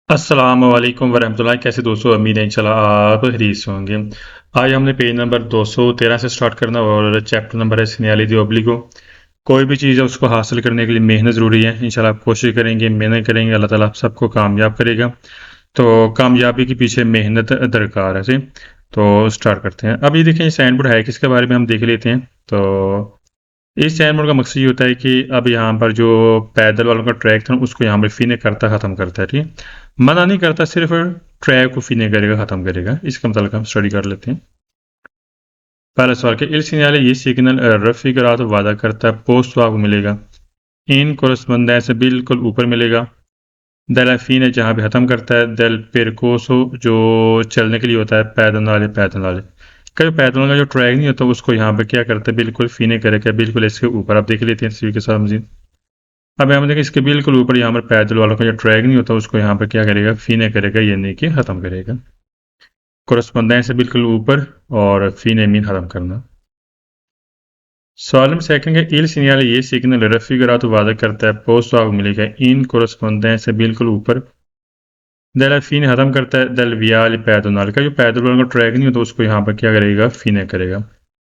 अस्सलाम वालेकुम वरहमतुल्लाह। कैसे दोस्तों, उम्मीद है इंशाल्लाह आप खैरियत से होंगे। आज हमने पेज नंबर 213 से स्टार्ट करना और चैप्टर नंबर है सिग्नल दी ओब्लिगो। कोई भी चीज़ है उसको हासिल करने के लिए मेहनत ज़रूरी है। इंशाल्लाह आप कोशिश करेंगे, मेहनत करेंगे, अल्लाह ताला आप सबको कामयाब करेगा। तो कामयाबी के पीछे मेहनत दरकार है जी। तो स्टार्ट करते हैं। अब ये देखें साइन बोर्ड है किसके बारे में हम देख लेते हैं। तो इस चैन मोड का मकसद ये होता है कि अब यहाँ पर जो पैदल वालों का ट्रैक था उसको यहाँ पर फीने करता ख़त्म करता है। ठीक, मना नहीं करता, सिर्फ ट्रैक को फीने करेगा, ख़त्म करेगा। इसका मतलब हम स्टडी कर लेते हैं। पहला सवाल कि इल सिग्नल ये सिग्नल रफ़ी करा तो वादा करता है पोस्ट आपको मिलेगा इन कोरस्पॉन्डेंस से बिल्कुल ऊपर मिलेगा। दल फीने जहाँ भी ख़त्म करता है। दल पेरकोसो जो चलने के लिए होता है, पैदल वाले कई पैदलों का जो ट्रैक नहीं होता उसको यहाँ पे क्या करता है, बिल्कुल फीने करेगा, बिल्कुल इसके ऊपर। आप देख लेते हैं तस्वीर के साथ मजीद। अब यहाँ देखें इसके बिल्कुल ऊपर यहाँ पर पैदल वालों का जो ट्रैक नहीं होता उसको यहाँ पर क्या करेगा, फीने करेगा, यानी कि ख़त्म करेगा। कोरस्पोंडेंस से बिल्कुल ऊपर और फीने मीन ख़त्म करना। सवाल नंबर सेकंड है इल सिग्नल ये सिग्नल रफ़ी करा तो वादा करता है पोस्ट आपको मिलेगा इन कोरस्पोंडेंस से बिल्कुल ऊपर। दल फीने ख़त्म करता है। दल वियाल पैदल का जो पैदल वालों का ट्रैक नहीं होता उसको यहाँ पर क्या करेगा, फीने करेगा।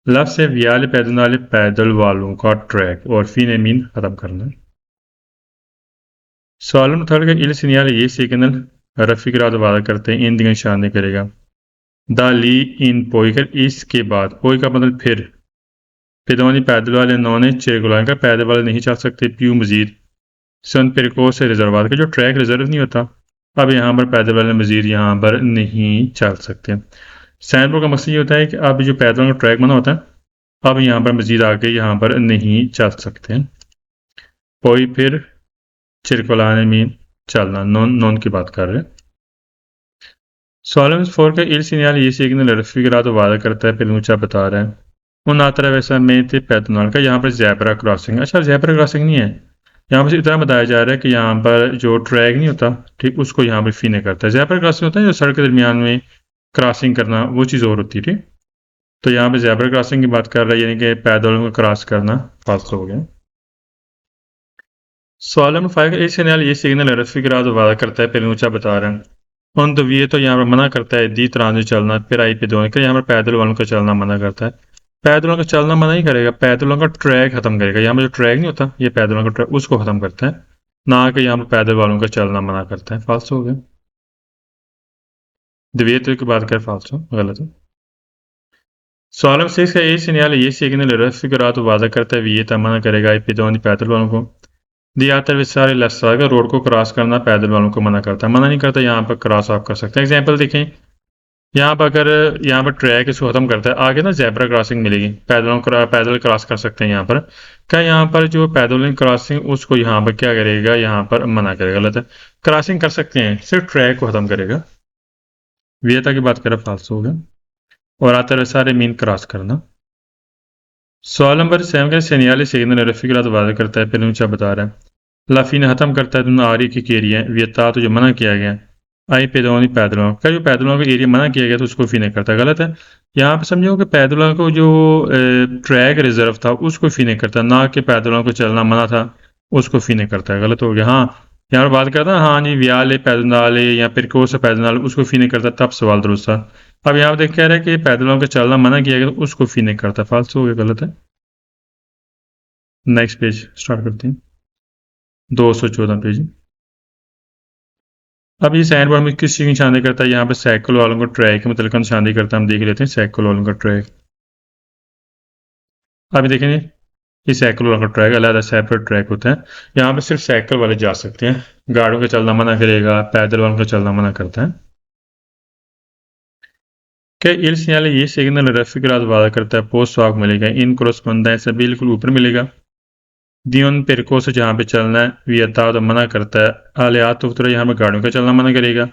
लफ्ज़ है वियाल पैदल वालों का ट्रैक और फीने मीन ख़त्म करना। सवाल नंबर थर्ड का इल सिग्नल ये सिग्नल रफ़ी करा तो वादा करते हैं इन दिगन शान करेगा। द ली इन पोई कर इसके बाद, पोई का मतलब फिर। पिदवानी पैदल वाले नौने चेगुलान का पैदल वाले नहीं चल सकते। प्यू मजीद सन पेरको से रिजर्वात का जो ट्रैक रिजर्व नहीं होता, अब यहाँ पर पैदल वाले मजीद यहाँ पर नहीं चल सकते। सैनपुर का मकसद ये होता है कि अब जो पैदल का ट्रैक बना होता है अब यहाँ पर मजीद आगे यहाँ पर नहीं चल सकते। पोई फिर चिरकुलाने में चलना, नॉन नॉन की बात कर रहे हैं। सवाल नंबर 4 का इल सिग्नल ये सिग्नल रफ़ी करा तो वादा करता है, फिर ऊंचा बता रहा है उन आतरा वैसा में थे पैदल का। यहाँ पर जैबरा क्रॉसिंग, अच्छा जैबरा क्रॉसिंग नहीं है, यहाँ पर इतना बताया जा रहा है कि यहाँ पर जो ट्रैक नहीं होता, ठीक, उसको यहाँ पर फीने करता है। जैबरा क्रॉसिंग होता है जो सड़क के दरमियान में क्रॉसिंग करना, वो चीज़ और होती है। ठीक, तो यहाँ पे जैबरा क्रॉसिंग की बात कर रहा है, यानी कि पैदलों को क्रॉस करना फास्ट हो गया। सवाल नंबर 5 का ये सिग्नल रफ़ी करा तो वादा करता है, फिर ऊंचा बता रहा है उन तो ये तो यहाँ पर मना करता है दी तरह चलना, फिर आई पे दोनों यहाँ पर पैदल वालों का चलना मना करता है। पैदलों का चलना मना ही करेगा, पैदलों का ट्रैक खत्म करेगा। यहाँ पर जो ट्रैक नहीं होता, ये पैदलों का ट्रैक उसको खत्म करता है, ना कि यहाँ पर पैदल वालों का चलना मना करता है। फाल्स हो गया। द्वितीय की बात कर, फाल्स हो, गलत है। सवाल नंबर 6 का ये सिग्नल रफ़ी करा तो वादा करता है ये मना करेगा आई पे दोनों पैदल वालों को। दियातर विस्तार लस्सा का रोड को क्रॉस करना पैदल वालों को मना करता है, मना नहीं करता, यहाँ पर क्रॉस आप कर सकते हैं। एग्जाम्पल देखें, यहाँ पर अगर यहाँ पर ट्रैक इसको खत्म करता है, आगे ना जेब्रा क्रॉसिंग मिलेगी, पैदल क्रॉस कर सकते हैं यहाँ पर। क्या यहाँ पर जो पैदल क्रॉसिंग उसको यहाँ पर क्या करेगा, यहाँ पर मना करेगा, गलत है। क्रॉसिंग कर सकते हैं, सिर्फ ट्रैक को खत्म करेगा। वियता की बात करें, फालतू हो गया। और आता है सारे मीन क्रॉस करना। सवाल नंबर 7 का सनियाली सिग्नल रफी के वादा करता है, फिर ऊंचा बता रहा है लाफी ने खत्म करता है तुम आरी की एरिया वियता तो जो मना किया गया आई पैदलों पैदलों का जो पैदलों का एरिया मना किया गया तो उसको फी नहीं करता, गलत है। यहाँ पर समझो कि पैदलों को जो ट्रैक रिजर्व था उसको फी नहीं करता, ना कि पैदलों को चलना मना था उसको फी नहीं करता है, गलत हो गया। हाँ, यहाँ पर बात करता है हाँ जी व्याले पैदनाले या फिर को से पैदनाल उसको फी नहीं करता, तब सवाल दुरुस्त था। अब यहाँ पर देख कह रहा है कि पैदलों का चलना मना किया गया तो उसको फी नहीं करता, फालतू हो गया, गलत है। नेक्स्ट पेज स्टार्ट करते हैं। 214 पेज। अब ये साइन बोर्ड में किस चीज़ की निशानी करता है, यहाँ पे साइकिल वालों को ट्रैक के मतलब निशानी करता है। हम देख लेते हैं साइकिल वालों का ट्रैक। अभी देखेंगे ये साइकिल वालों का ट्रैक अलग सेपरेट ट्रैक होता है, यहाँ पे सिर्फ साइकिल वाले जा सकते हैं, गाड़ियों का चलना मना करेगा, पैदल वालों का चलना मना करता है। क्या इल सिग्नल ये सिग्नल रफी के रात वादा करता है पोस्ट वाक मिलेगा इन क्रॉसपंडेंस से बिल्कुल ऊपर मिलेगा। दियोन पेरको से जहाँ पे चलना है वियता तो मना करता है, आलियात तो यहाँ पे गाड़ियों का चलना मना करेगा।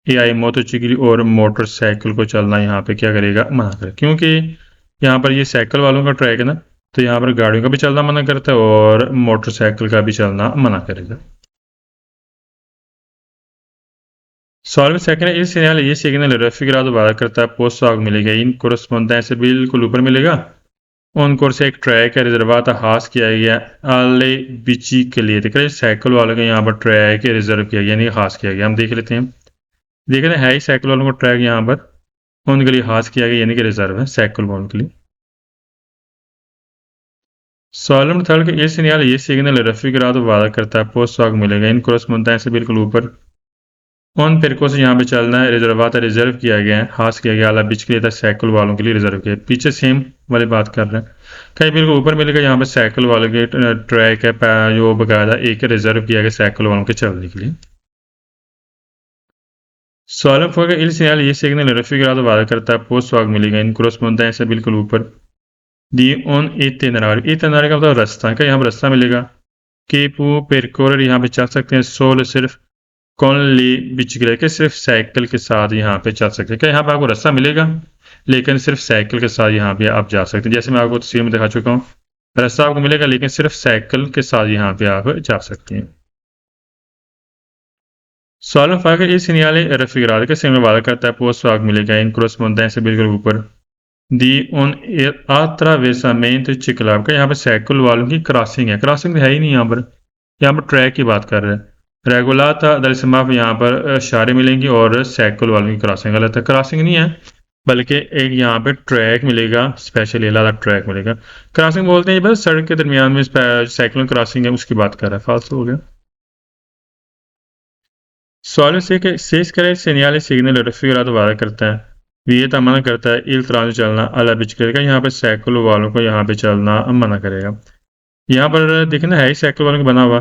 ए आई मोटरसाइकिल और मोटरसाइकिल को चलना यहाँ पे क्या करेगा, मना करेगा, क्योंकि यहाँ पर ये साइकिल वालों का ट्रैक है ना, तो यहाँ पर गाड़ियों का भी चलना मना करता है और मोटरसाइकिल का भी चलना मना करेगा। सवाल में सेकंड है इस सिग्नल ये सिग्नल रफी के वादा करता है पोस्ट आग मिलेगा इन कोरस्पोंडेंस से बिल्कुल ऊपर मिलेगा। ऑन कोर्स एक ट्रैक है रिजर्वाता हास किया गया आले बिची के लिए। देख रहे हैं साइकिल वालों का यहाँ पर ट्रैक रिजर्व किया गया, यानी हास किया गया। हम देख लेते हैं, देख रहे हैं है ही साइकिल वालों को ट्रैक यहाँ पर उनके लिए हास किया गया, यानी कि रिजर्व है साइकिल वालों के लिए। सॉलम थर्ड के ये सिग्नल, ये सिग्नल रफी करा तो वादा करता है पोस्ट वाक मिलेगा इन क्रॉस बनता है से बिल्कुल ऊपर। ऑन पेरको से यहाँ पे चलना है, रिजर्वाता रिजर्व किया गया है, हास किया गया, आला बीच के लिए था साइकिल वालों के लिए रिजर्व किया। पीछे सेम वाली बात कर रहे हैं, कहीं बिल्कुल ऊपर मिलेगा यहाँ पे साइकिल वालों के ट्रैक है जो बकायदा एक रिजर्व किया गया साइकिल वालों के चलने के लिए। सॉलम फोर का इल सिग्नल, ये सिग्नल रफी करा तो वादा करता है पोस्ट वाक मिलेगा इन क्रॉस बनता है से बिल्कुल ऊपर। दी ऑन इतनार का मतलब रास्ता का, यहाँ पर रास्ता मिलेगा कि पेरकोर यहाँ पे चल सकते हैं सोल सिर्फ कौन ली बिच गिरे के सिर्फ साइकिल के साथ यहाँ पे चल सकते हैं। क्या यहाँ पे आपको रास्ता मिलेगा लेकिन सिर्फ साइकिल के साथ यहाँ पे आप जा सकते हैं, जैसे मैं आपको तस्वीर में दिखा चुका हूँ। रास्ता आपको मिलेगा लेकिन सिर्फ साइकिल के साथ यहाँ पे आप जा सकते हैं। सॉल्व फाइव इस सिग्नल रफिक के सिग्नल वादा करता है पोस्ट वाक मिलेगा इन क्रॉस बनता है बिल्कुल ऊपर। दी ऑन attraversamento ciclabile का यहाँ पे साइकिल वालों की क्रॉसिंग है, क्रॉसिंग है ही नहीं यहाँ पर ट्रैक की बात कर रहे हैं। रेगुलर था दरअसल आप यहाँ पर इशारे मिलेंगे और साइकिल वालों की क्रॉसिंग गलत है, क्रॉसिंग नहीं है बल्कि एक यहाँ पे ट्रैक मिलेगा, स्पेशल अलग अलग ट्रैक मिलेगा। क्रॉसिंग बोलते हैं बस सड़क के दरमियान में साइकिल क्रॉसिंग है उसकी बात कर रहा है, फालतू हो गया। सॉल्व से सेस करे सिग्नल सिग्नल रफिक वादा करता है, ये तो मना करता है इल त्रांजो चलना अला बिच करेगा, यहाँ पे साइकिल वालों को यहाँ पे चलना मना करेगा। यहाँ पर देखना है ही साइकिल वालों को बना हुआ,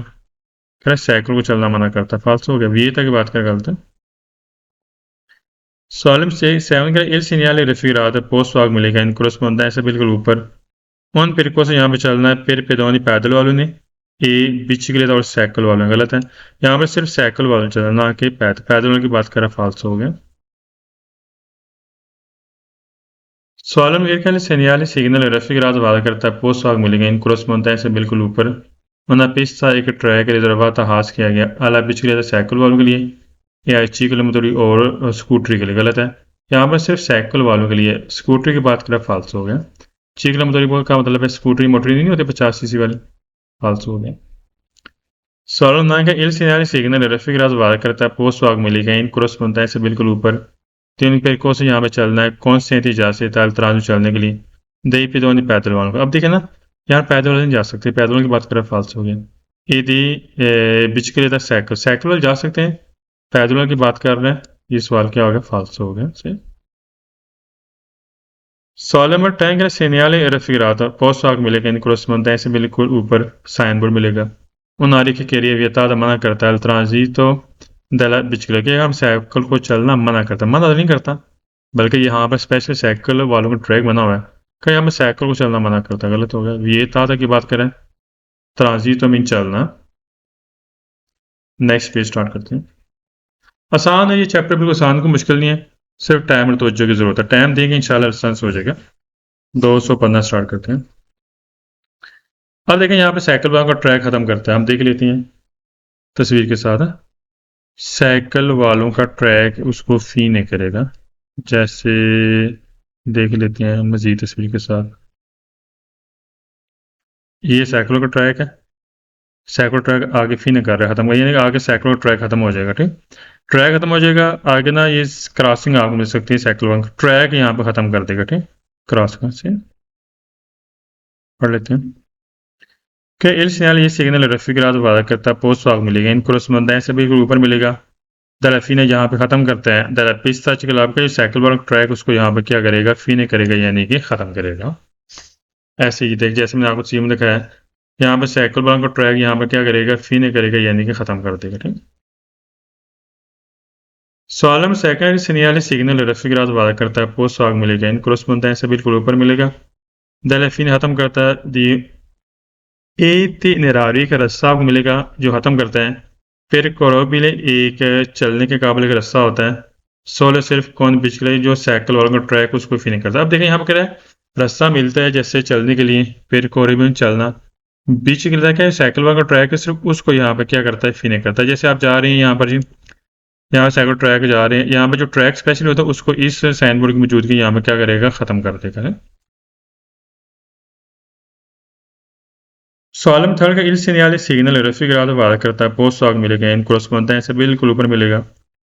कह साइकिल को चलना मना करता है, फालतू हो गया। ये तक बात कर गलत है। सॉलम से सेवन का इल सिग्नल रफी रहा था पोस्ट वाक मिलेगा इन क्रॉस बनता है ऐसे बिल्कुल ऊपर। उन पिरकों से यहाँ पे चलना है, फिर पेदौनी पैदल वालों ने ए बीच के लिए था और साइकिल वालों ने गलत है, यहाँ पे सिर्फ साइकिल वालों ने चलना ना कि पैदल वालों की बात करा, फालतू हो गया। सॉलम मेरे ख्याल से सिग्नल रफी रात वादा करता है पोस्ट वाक मिलेगा इन क्रॉस बनता है से बिल्कुल ऊपर। वरना पिस्ता एक ट्रैक रिजर्वाता हास किया गया अला बिच के लिए था साइकिल वालों के लिए या 6 किलोमीटर और स्कूटरी के लिए गलत है, यहाँ पर सिर्फ साइकिल वालों के लिए। स्कूटरी की बात करें फालतू हो गया। 6 किलोमीटर का मतलब है स्कूटरी मोटरी नहीं होती 50 सीसी वाली, फालतू हो गया। सॉलम नाइन का इल सिग्नल रफी रात वादा करता है पोस्ट वाक मिलेगा इन क्रॉस बनता है से बिल्कुल ऊपर। 3 पेरकों से यहाँ पे चलना है, कौन से इजाज़त ताल तराजू चलने के लिए दही पे दो पैदल वालों को। अब देखे ना यहाँ पैदल वाले नहीं जा सकते, पैदल वालों की बात करें फालतू हो गया। यदि बिच के लिए था साइकिल, साइकिल वाले जा सकते हैं, पैदल वालों की बात कर रहे हैं, ये सवाल क्या हो गया, फालतू हो गया से। सॉलमर टैंक सेनियाले रफी रहा था पोस्ट वाक मिलेगा इन क्रॉस बनता है से बिल्कुल ऊपर साइन बोर्ड मिलेगा। उन आरी के कैरियर व्यता मना करता है अल्तराजी तो दला बिचकल के हम साइकिल को चलना मना करता, मना नहीं करता बल्कि यहाँ पर स्पेशल साइकिल वालों का ट्रैक बना हुआ है, कहीं यहाँ पर साइकिल को चलना मना करता, गलत हो गया। ये था की बात करें तराजी तो मीन चलना। नेक्स्ट पेज स्टार्ट करते हैं। आसान है ये चैप्टर, बिल्कुल आसान को मुश्किल नहीं है, सिर्फ टाइम और तवज्जो की जरूरत है, टाइम देंगे इंशाल्लाह आसान हो जाएगा। 215 स्टार्ट करते हैं। अब देखें यहाँ पे साइकिल वालों का ट्रैक खत्म करता है, हम देख लेते हैं तस्वीर के साथ। साइकिल वालों का ट्रैक उसको फी नहीं करेगा, जैसे देख लेते हैं मजीद तस्वीर के साथ। ये साइकिलों का ट्रैक है, साइकिल ट्रैक आगे फी नहीं कर रहा है, खत्म, यानी आगे साइकिल ट्रैक खत्म हो जाएगा, ठीक ट्रैक खत्म हो जाएगा आगे ना, ये क्रॉसिंग आपको मिल सकती है साइकिल वालों का ट्रैक यहाँ पे खत्म कर देगा, ठीक क्रॉस से पढ़ लेते हैं कि इल सिग्नल ये सिग्नल रफी के रात वादा करता है पोस्ट वाक मिलेगा इन क्रॉस बनता है से बिल्कुल ऊपर मिलेगा। दरफी ने यहाँ पे खत्म करता है, दरपिस्ता चिकल आपका साइकिल वाला ट्रैक उसको यहाँ पे क्या करेगा, फी ने करेगा यानी कि खत्म करेगा। ऐसे ही देख जैसे मैंने आपको सीम दिखाया है, यहाँ पे साइकिल वाला का ट्रैक यहाँ पे क्या करेगा, फी ने करेगा यानी कि खत्म कर देगा, ठीक। सॉलम सेकंड सिग्नल रफी के रात वादा करता है पोस्ट वाक मिलेगा इन क्रॉस बनता है से बिल्कुल ऊपर मिलेगा। दलफी ने खत्म करता है दी इतिनरारी का रास्ता आपको मिलेगा जो खत्म करता है। फिर कोरोबिले एक चलने के काबिल का रास्ता होता है, सोलह सिर्फ कौन पिछले जो साइकिल वालों का ट्रैक उसको फी नहीं करता। अब देखें यहाँ पर क्या है, रास्ता मिलता है जैसे चलने के लिए, फिर कोरोबिल चलना बीच गिरता है, क्या साइकिल वाला ट्रैक है सिर्फ उसको यहाँ पे क्या करता है, फी नहीं करता। जैसे आप जा रहे हैं यहाँ पर जी, यहाँ साइकिल ट्रैक जा रहे हैं, यहाँ पे जो ट्रैक स्पेशल होता है उसको इस साइन बोर्ड की मौजूदगी यहाँ पे क्या करेगा, खत्म कर देगा है। सवाल नंबर थर्ड का इल segnale सिग्नल रफी grado वादा करता है पोस्ट आग मिलेगा इन corrisponde से बिल्कुल ऊपर मिलेगा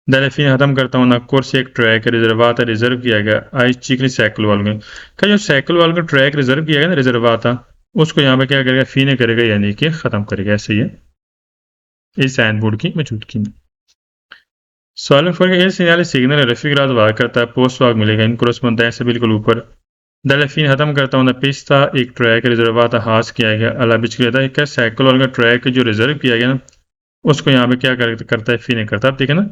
dalla fine खत्म करता हूँ ना कोर्स एक ट्रैक रिजर्वाता रिजर्व किया गया आई चिकली साइकिल वाल में का जो साइकिल वाल का ट्रैक रिजर्व किया गया ना रिजर्वाता उसको यहाँ पे क्या करेगा फीने करेगा यानी कि खत्म करेगा ऐसे ही है इस साइन बोर्ड की मौजूदगी में सवाल नंबर 4 का इल segnale सिग्नल रफी grado वादा करता है पोस्ट आग मिलेगा इन corrisponde से बिल्कुल ऊपर dalla fine खत्म करता हूँ ना पिस्ता एक ट्रैक रिजर्वाता हास किया गया अला बिचलेता एक साइकिल वाल का ट्रैक जो रिजर्व किया गया ना उसको यहाँ पे क्या करता है फीने करता है ठीक है ना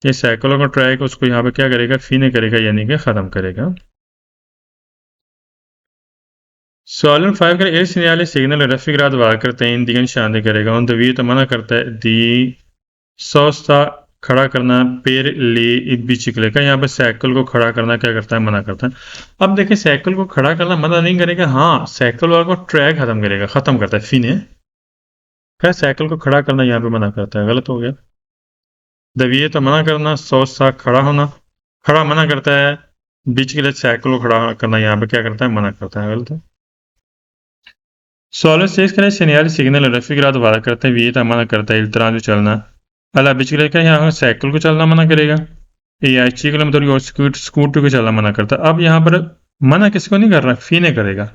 ये साइकिल का ट्रैक उसको यहाँ पे क्या करेगा फीने करेगा यानी कि खत्म करेगा सवाल नंबर 5 का इस सिग्नल सिग्नल रफी grado वादा करते हैं इन दिगन शांति करेगा उन वी तो मना करता है दी सोस्ता खड़ा करना पेर ले बिचिकले का यहाँ पे साइकिल को खड़ा करना क्या करता है मना करता है अब देखिए साइकिल को खड़ा करना मना नहीं करेगा हाँ साइकिल वाला को ट्रैक खत्म करेगा खत्म करता है फीने क्या साइकिल को खड़ा करना यहाँ पे मना करता है गलत हो गया दविये तो मना करना सोचता खड़ा होना खड़ा मना करता है बीच के लिए साइकिल को खड़ा करना यहाँ पे क्या करता है मना करता है गलत है सॉलिड स्टेज का सेनियल सिग्नल रफी ग्राद वादा करते हैं ये मना करता है इल्तरा जो चलना अला बीच के लिए क्या यहाँ साइकिल को चलना मना करेगा ये अच्छी किलोमीटर और स्कूटर को चलना मना करता है अब यहाँ पर मना किसको नहीं कर रहा फीने करेगा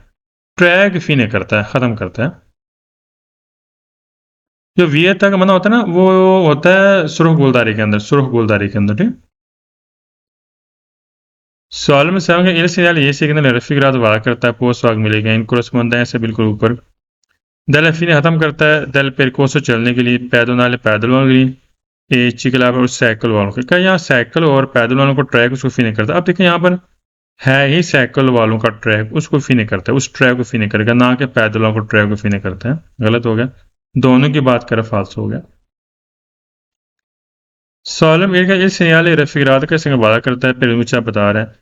ट्रैक फीने करता है खत्म करता है जो वी तक मना होता है ना वो होता है सुरख गोलदारी के अंदर सुरख गोलदारी के अंदर ठीक सवाल में सवाल का सिग्नल ये सिग्नल रफी ग्राद वादा करता है पोस्ट वाग मिलेगा इन correspondence से बिल्कुल ऊपर दल अफीने खत्म करता है दल पेरकोसो चलने के लिए पैदल नाले पैदल वालों के लिए ए चिकला और साइकिल वालों के क्या यहाँ साइकिल और पैदल वालों को ट्रैक उसको फीने करता है अब देखिए यहाँ पर है ही साइकिल वालों का ट्रैक उसको फीने करता है उस ट्रैक को फीने करेगा ना कि पैदल वालों को ट्रैक को फीने करता है गलत हो गया दोनों की बात करें फाल्स हो गया सॉलम एक इस सिग्नल रफी ग्राद का संग वादा करता है फिर मुझे बता रहा है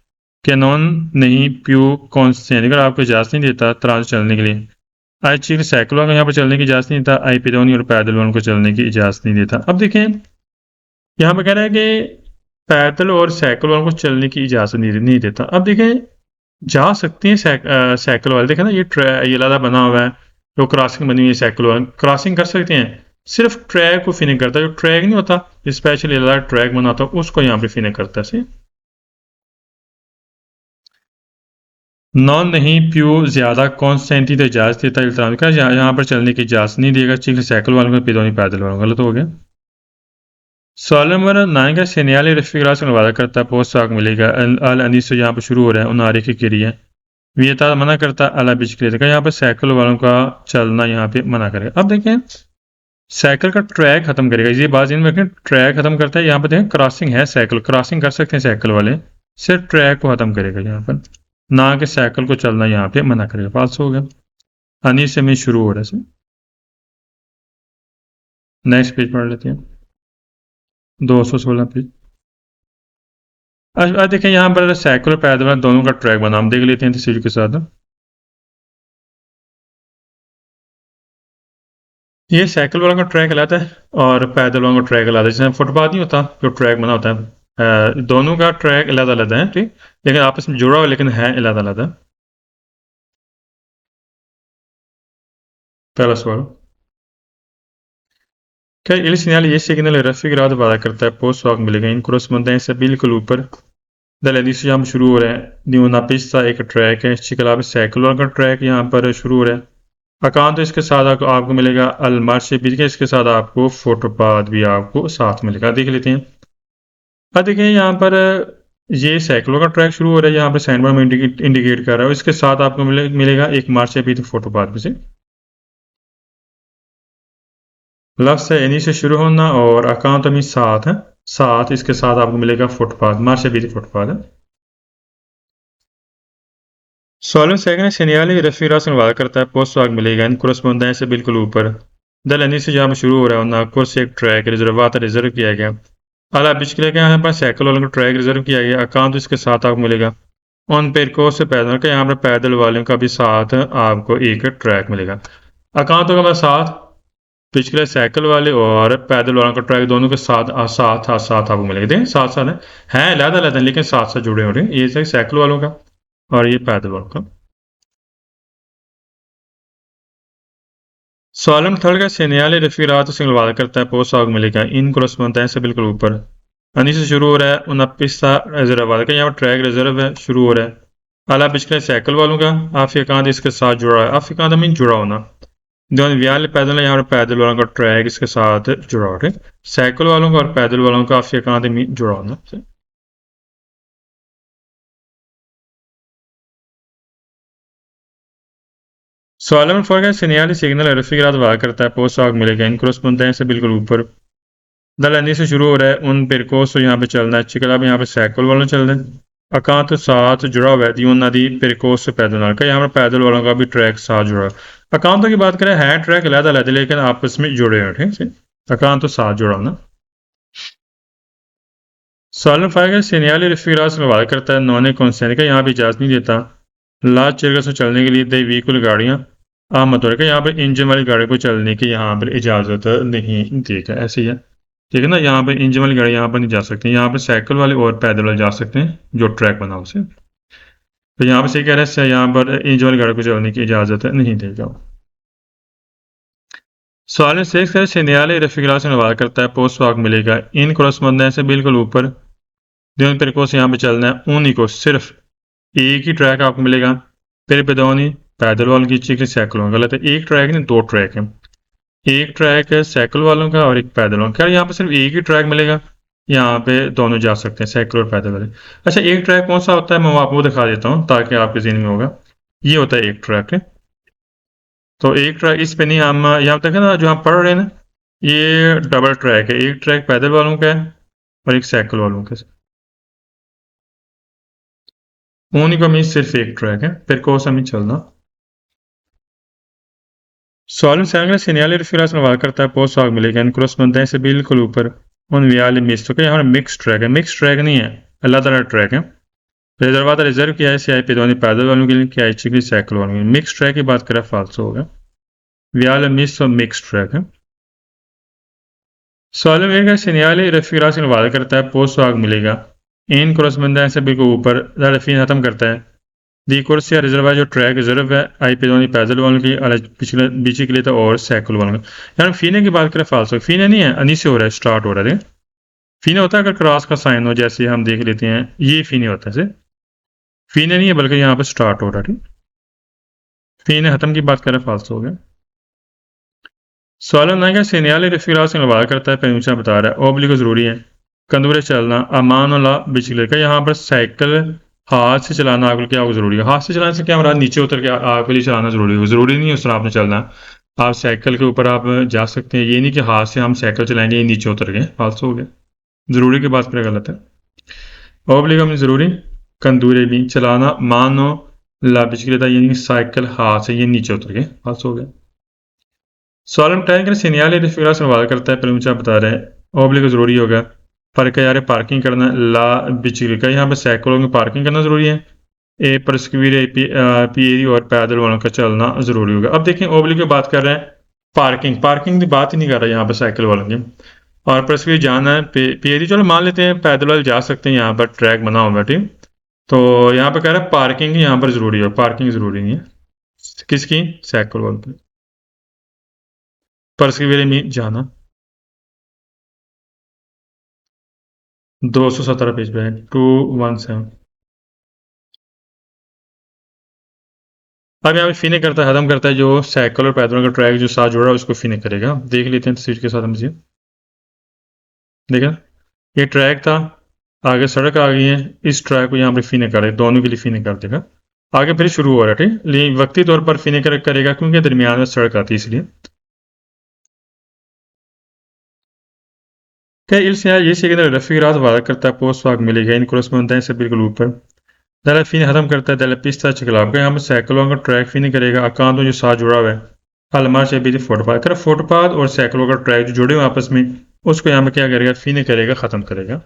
कि नॉन नहीं प्यू कौन से अगर आपको इजाज़त नहीं देता तराजू चलने के लिए आई चीज साइकिल वालों को यहाँ पर चलने की इजाज़त नहीं देता आई पिदोनी और पैदल वालों को चलने की इजाज़त नहीं देता अब देखें यहाँ पर कह रहा है कि पैदल और साइकिल वालों को चलने की इजाज़त नहीं देता अब देखें जा सकते हैं साइकिल वाले देखें ना ये लादा बना हुआ है जो क्रॉसिंग बनी हुई है साइकिल वाले क्रॉसिंग कर सकते हैं सिर्फ ट्रैक को फिनिंग करता है जो ट्रैक नहीं होता स्पेशली ट्रैक बना होता है उसको यहाँ पे फिनिंग करता है नॉन नहीं प्यू ज्यादा कॉन्स्टेंटी तो इजाजत देता है इल्तराम का यहाँ पर चलने की इजाजत नहीं देगा चिल्ल साइकिल वालों को पिदोनी पैदल वालों गलत हो गया सवाल नंबर 9 का सेनियाली रफी ग्रास का वादा करता है पोस्ट आग मिलेगा अल अनीस यहाँ पर शुरू हो रहा है उन आरिफ के लिए वियता मना करता है अला बिच के यहाँ पर साइकिल वालों का चलना यहाँ पे मना करेगा अब देखें साइकिल का ट्रैक खत्म करेगा ये बात इन में ट्रैक खत्म करता है यहाँ पर देखें क्रॉसिंग है साइकिल क्रॉसिंग कर सकते हैं साइकिल वाले सिर्फ ट्रैक को खत्म करेगा यहाँ पर ना कि साइकिल को चलना यहाँ पे मना करेगा पास हो गया अनी से में शुरू हो रहा है नेक्स्ट पेज पढ़ लेते हैं 216 पेज आज देखें यहाँ पर साइकिल और पैदल दोनों का ट्रैक बना हम देख लेते हैं तस्वीर के साथ ये साइकिल वालों का ट्रैक अलग है और पैदल वालों का ट्रैक अलग है जैसे फुटपाथ नहीं होता जो ट्रैक बना होता है दोनों का ट्रैक अलग अलग है ठीक लेकिन आपस में जुड़ा हुआ लेकिन है अलग अलग है पहला सवाल क्या il segnale ये सिग्नल रफी ग्राद वादा करता है पोस्ट वाक मिलेगा इन corrisponde से बिल्कुल ऊपर दलदीस यहाँ पर शुरू हो रहा है न्यूना पिस्ता एक ट्रैक है चिकला साइकिल वाला का ट्रैक यहाँ पर शुरू हो रहा है अकान तो इसके साथ आपको मिलेगा अलमार से भी इसके साथ आपको फुटपाथ भी आपको साथ मिलेगा देख लेते हैं अब देखिए यहाँ पर ये साइकिलों का ट्रैक शुरू हो रहा है यहाँ पर साइन बोर्ड में इंडिकेट कर रहा है इसके साथ आपको मिलेगा एक मार्च से भी तो फुटपाथ भी से लफ्स है इन्हीं से शुरू होना और अकाउंट में साथ है साथ इसके साथ आपको मिलेगा फुटपाथ मार्च से भी फुटपाथ है सोलह सेकंड सेनियाली रफी रासन वादा करता है पोस्ट वाक मिलेगा इन correspondence से बिल्कुल ऊपर दल से जहाँ शुरू हो रहा है नागपुर से एक ट्रैक रिजर्व किया गया अला बिचले के यहाँ पर साइकिल वालों का ट्रैक रिजर्व किया गया अकाउंट इसके साथ आपको मिलेगा ऑन पेरको से पैदल का यहाँ पर पैदल वालों का भी साथ आपको एक ट्रैक मिलेगा अकाउंट का साथ पिछले साइकिल वाले और पैदल वालों का ट्रैक दोनों के साथ आपको मिलेगा देखें साथ साथ है अलग लेकिन साथ साथ जुड़े हो रहे हैं ये साइकिल वालों का और ये पैदल वालों का सॉलम थर्ड का सेनियाली रफीरात से वादा करता है पोस्ट आग मिलेगा इन क्रॉसमंत से बिल्कुल ऊपर अनी से शुरू हो रहा है 29 रिजर्व वाला का यहाँ पर ट्रैक रिजर्व है शुरू हो रहा है अला पिछले साइकिल वालों का आफिकांत इसके साथ जुड़ा है आफिकांत मीन जुड़ा होना दोनों व्याल पैदल है यहाँ पर पैदल वालों का ट्रैक इसके साथ जुड़ा हो रहा है साइकिल वालों का और पैदल वालों का आफिकांत मीन जुड़ा होना सवाल नंबर 4 का सिनियाली सिग्नल रफीरात वादा करता है पोस्ट आग मिलेगा इन क्रॉसमंत से बिल्कुल ऊपर दलानी से शुरू हो रहा है उन पेरकोस तो यहाँ पे चलना है चिकला भी यहाँ पे साइकिल वालों चल रहे हैं अकांत साथ जुड़ा हुआ है दियों नदी पेरकोस से पैदल का यहाँ पर पैदल वालों का भी ट्रैक साथ जुड़ा है अकांतों की बात करें है ट्रैक अलग अलग लेकिन आपस में जुड़े हैं ठीक है अकांत तो साथ जुड़ा ना सवाल नंबर 5 का सीनियाली रफीरात से वादा करता है नॉन कॉन्सेंट का यहाँ पे इजाजत नहीं देता लाज चिरगा से चलने के लिए दे व्हीकल गाड़ियाँ आमद हो यहाँ पर इंजन वाली गाड़ी को चलने की यहाँ पर इजाज़त नहीं दी है ऐसी है ठीक है ना यहाँ पे इंजन वाली गाड़ी यहाँ पर नहीं जा सकती यहाँ पे साइकिल वाले और पैदल वाले जा सकते हैं जो ट्रैक बना उसे तो यहाँ पे सही कह रहे हैं यहाँ पर इंजन वाली गाड़ी को चलने की इजाज़त नहीं देगा सवाल शेख सर से न्यायालय रफीक से नवाज करता है पोस्ट वाक मिलेगा इन क्रॉसमंद से बिल्कुल ऊपर दिन पर को से यहाँ पे चलना है उन्हीं को सिर्फ एक ही ट्रैक आपको मिलेगा फिर बेदौनी पैदल वालों की चिकनी साइकिलों गलत है एक ट्रैक नहीं दो ट्रैक है एक ट्रैक है साइकिल वालों का और एक पैदल वालों का यहाँ पे सिर्फ एक ही ट्रैक मिलेगा यहाँ पे दोनों जा सकते हैं साइकिल और पैदल वाले अच्छा एक ट्रैक कौन सा होता है मैं आपको दिखा देता हूँ ताकि आपके जहन में होगा ये होता है एक ट्रैक है तो एक ट्रैक इस पे नहीं हम यहाँ तक है ना जो हम पढ़ रहे हैं ना ये डबल ट्रैक है एक ट्रैक पैदल वालों का है और एक साइकिल वालों का उन्हीं का मीन सिर्फ एक ट्रैक है फिर कौन सा मीन चलना सॉलिम सैंगल सिनियाली रिफिरास में वार करता है पोस्ट आग मिलेगा इन क्रॉसमंद से बिल्कुल ऊपर उन व्याल मिस तो क्या यहाँ मिक्स ट्रैक है मिक्स ट्रैक नहीं है अल्लाह ताला ट्रैक है रिजर्वाता रिजर्व किया है सीआई पे पैदल वालों के लिए किया है चिकनी साइकिल वालों के लिए मिक्स ट्रैक की बात करें फालसो होगा व्याल मिस और मिक्स ट्रैक है सॉलिम एक सिनियाली रिफिरास में वार करता है पोस्ट आग मिलेगा इन क्रॉसमंद से बिल्कुल ऊपर रफीन खत्म करता है दी कोर्स या रिजर्व है जो ट्रैक रिजर्व है आई पे पैदल वालों की पिछले बीच के लिए था और साइकिल वालों का यार फीने की बात करें फालसो फीने नहीं है अनी से हो रहा है स्टार्ट हो रहा है फीने होता है अगर क्रॉस का साइन हो जैसे हम देख लेते हैं ये फीने होता है फीने नहीं है बल्कि यहाँ पर स्टार्ट हो रहा है फीने खत्म की बात करें फालसो हो गया सवाल नायका सीनियाली रफीरा से वादा करता है पेंशा बता रहा है ओबली को जरूरी है कंदूरे चलना अमान वाला बिजली का यहाँ पर साइकिल हाथ से चलाना आग क्या जरूरी है हाथ से चलाने से क्या हमारा नीचे उतर के आग के लिए चलाना जरूरी नहीं है उस तरह आपने चलना आप साइकिल के ऊपर आप जा सकते हैं ये नहीं कि हाथ से हम साइकिल चलाएंगे ये नीचे उतर गए फालतू हो गया जरूरी की बात करें गलत है ओबली का जरूरी कंदूरे भी चलाना मानो ला बिजली था यानी साइकिल हाथ से ये नीचे उतर गए फालतू हो गया सॉलम टाइम के सीनियाली रिफिरा से वादा करता है पर बता रहे हैं ओबली को जरूरी होगा पर क्या यार पार्किंग करना ला बिजली का यहाँ पे साइकिलों की पार्किंग करना जरूरी है ए परस्क्वीर पी और पैदल वालों का चलना जरूरी होगा अब देखें ओबली की बात कर रहे हैं पार्किंग पार्किंग की बात ही नहीं कर रहा यहाँ पे साइकिल वालों की और परस्क्वीर जाना है पी चलो मान लेते हैं पैदल वाले जा सकते हैं यहाँ पर ट्रैक बना होगा ठीक तो यहाँ पे कह रहा है पार्किंग यहाँ पर जरूरी है पार्किंग जरूरी नहीं है किसकी साइकिल वालों की परस्क्वीर में जाना 217 पेज पे है 217 अब यहाँ पे फिनिक करता है खत्म करता है जो साइकिल और पैदलों का ट्रैक जो साथ जुड़ा है उसको फिनिक करेगा देख लेते हैं तस्वीर के साथ हम इसे देखा ये ट्रैक था आगे सड़क आ गई है इस ट्रैक को यहाँ पे फिनिक कर दोनों के लिए फिनिक कर देगा आगे फिर शुरू हो रहा है ठीक लेकिन वक्ती तौर पर फिनिक करेगा क्योंकि दरमियान में सड़क आती है इसलिए क्या ये सेकंड रफी रात वादा करता है पोस्ट वाक मिलेगा इन क्रॉसमंद से बिल्कुल ऊपर दला फिन खत्म करता है दला पिस्ता चकलाब का यहाँ पर साइकिलों का ट्रैक फिनिक करेगा अकांतों जो साथ जुड़ा हुआ है अलमार से भी फुटपाथ कर फुटपाथ और साइकिलों का ट्रैक जो जुड़े हुए आपस में उसको यहाँ पर क्या करेगा फिनिक करेगा खत्म करेगा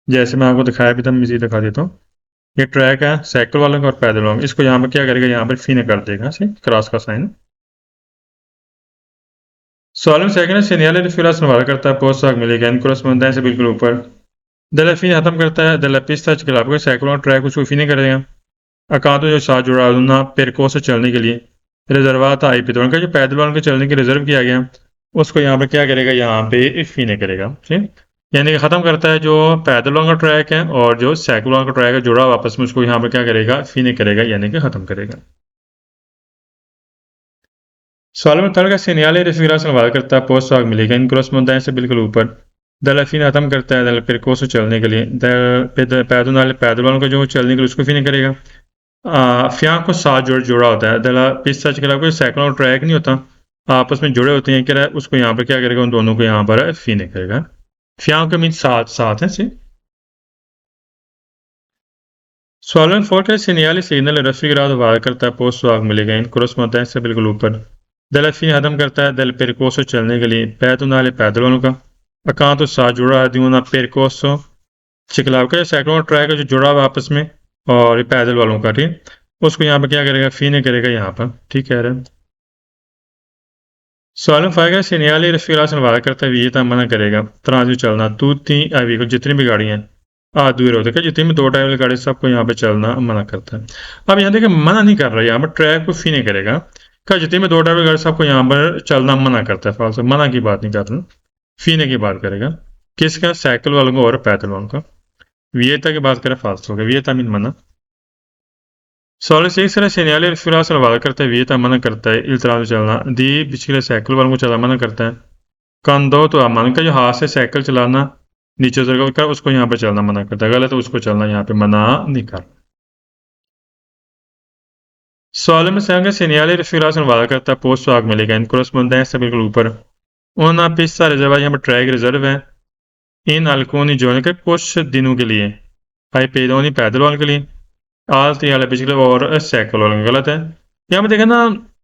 जैसे मैं आपको दिखाया भी था मैं दिखा देता हूँ ये ट्रैक है साइकिल वालों का और पैदल वालों का इसको यहाँ पर क्या करेगा यहाँ पर फिनिक कर देगा क्रॉस का साइन सॉलम सेकंड सीनियर फिर वादा करता है पोस्ट आग मिलेगा इन क्रॉसमंद से बिल्कुल ऊपर दलाफिन खत्म करता है दलापिस्ता चकलाब का साइकिलों ट्रैक उसको फिनिक करेगा अकादो जो साथ जुड़ा पेरको से चलने के लिए रिजर्वात आई पे का जो पैदल वालों के चलने के रिजर्व किया गया उसको यहाँ पे क्या करेगा, यहाँ पे फीने करेगा, ठीक। यानी कि ख़त्म करता है जो पैदल वालों का ट्रैक है और जो साइकिल वालों का ट्रैक है जुड़ा हुआ आपस में, उसको यहाँ पे क्या करेगा, फीने करेगा, यानी कि ख़त्म करेगा। सवाल में का segnale raffigurata salvare करता है posto आग मिलेगा इन corrispondenza से बिल्कुल ऊपर। दल फीन खत्म करता है दल percorso चलने के लिए, पैदल पैदल वालों का जो चलने के लिए उसको फीन करेगा। फ्यां को साथ जोड़ा होता है दला पिस्ता के कोई साइकिल ट्रैक नहीं होता, आपस में जुड़े होते हैं, क्या उसको यहाँ पर क्या करेगा, उन दोनों को यहाँ पर फीने करेगा। फ्यां का मीन साथ साथ है सी। सॉल्वेंट फोर का segnale सिग्नल raffigurato वार करता है पोस्ट आग मिलेगा इन corrispondenza से बिल्कुल ऊपर। दल फीन खत्म करता है दल percorso चलने के लिए, पैदल वालों का अकांतो साथ जुड़ा है दिवना percorso चिकलाव का साइकिल ट्रैक है जो जुड़ा हुआ आपस में, और ये पैदल वालों का, ठीक। उसको यहाँ पर क्या करेगा, फीने करेगा यहाँ पर, ठीक कह रहे हैं। सवाल में फायदा segnale raffigurato वार करता है विजेता मना करेगा ट्रांजिट चलना tutti को जितनी भी गाड़ियां हैं दूर होते हैं, जितनी भी दो टायर वाली गाड़ी सबको यहाँ पे चलना मना करता है। अब यहाँ देखिए मना नहीं कर रहा है, यहाँ पर ट्रैक को फीने करेगा, क्या जितनी भी दो टायर वाली गाड़ी सबको यहाँ पर चलना मना करता है, फालतू मना की बात नहीं कर रहा, फीने की बात करेगा। किसका, साइकिल वालों को और पैदल वालों का। विजेता की बात करें फालतू होगा, विजेता मीन मना। सवाल से एक तरह segnale raffigurato वादा करता है विजेता मना करता है इल्तराम से चलना दी पिछले साइकिल वालों को चला मना करता है। कंधो तो अमन का जो हाथ से साइकिल चलाना नीचे उतर कर उसको यहाँ पे चलना मना करता है, गलत है, उसको चलना यहाँ पे मना नहीं कर। सवाल में segnale raffigurato वादा करता है पोस्ट आग मिलेगा इन corrispondenza बिल्कुल ऊपर। una pista रिजर्व यहाँ पर ट्रैक रिजर्व है इन alcuni giorni के कुछ दिनों के लिए, आई पेदोनी पैदल वालों के लिए, आलती वाले पिछले और साइकिल वालों गलत है। यहाँ पे देखें ना,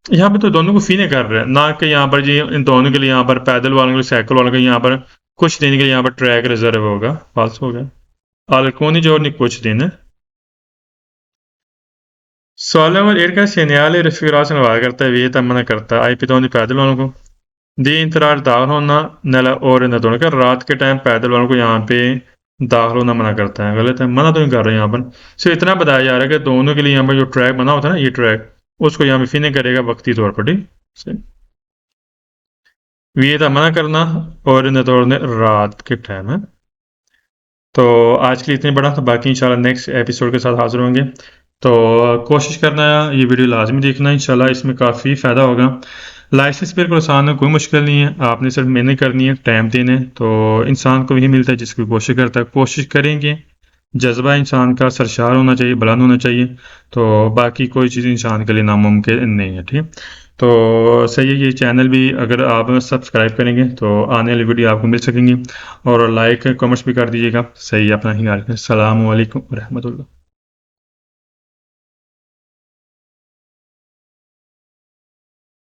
यहाँ पे तो दोनों को फीने कर रहे हैं ना, कि यहाँ पर जी इन दोनों के लिए यहाँ पर पैदल वालों के लिए साइकिल वालों के यहाँ पर कुछ दिन के लिए यहाँ पर ट्रैक रिजर्व होगा, फाल्स हो गया। alcuni giorni कुछ दिन है। सवाल नंबर 8 का segnale raffigurato वादा करता है विजेता मना करता है आई पितौनी पैदल वालों को दी इंतजार दाखिल होना नला और इन दोनों का रात के टाइम पैदल वालों को यहाँ पे दाखिल होना मना करता है, गलत है, मना तो नहीं कर रहे हैं यहाँ पर, सिर्फ इतना बताया जा रहा है कि दोनों के लिए यहाँ पर जो ट्रैक बना होता है ना, ये ट्रैक उसको यहाँ पे फीने करेगा वक्ती तौर पर, ठीक। विजेता मना करना और इन दोनों रात के टाइम है। तो आज के लिए इतनी बड़ा था, बाकी इंशाल्लाह नेक्स्ट एपिसोड के साथ हाजिर होंगे। तो कोशिश करना ये वीडियो लाजमी देखना, इंशाल्लाह इसमें काफ़ी फ़ायदा होगा। लाइसेंस बिल्कुल आसान है, कोई मुश्किल नहीं है, आपने सिर्फ मेहनत करनी है, टाइम देने, तो इंसान को यही मिलता है जिसकी कोशिश करता है। कोशिश करेंगे, जज्बा इंसान का सरशार होना चाहिए, बुलंद होना चाहिए, तो बाकी कोई चीज़ इंसान के लिए नामुमकिन नहीं है, ठीक। तो सही है, ये चैनल भी अगर आप सब्सक्राइब करेंगे तो आने वाली वीडियो आपको मिल सकेंगी, और लाइक कमेंट्स भी कर दीजिएगा। सही है, अपना ख्याल रखें। अस्सलामु अलैकुम रहमतुल्लाह।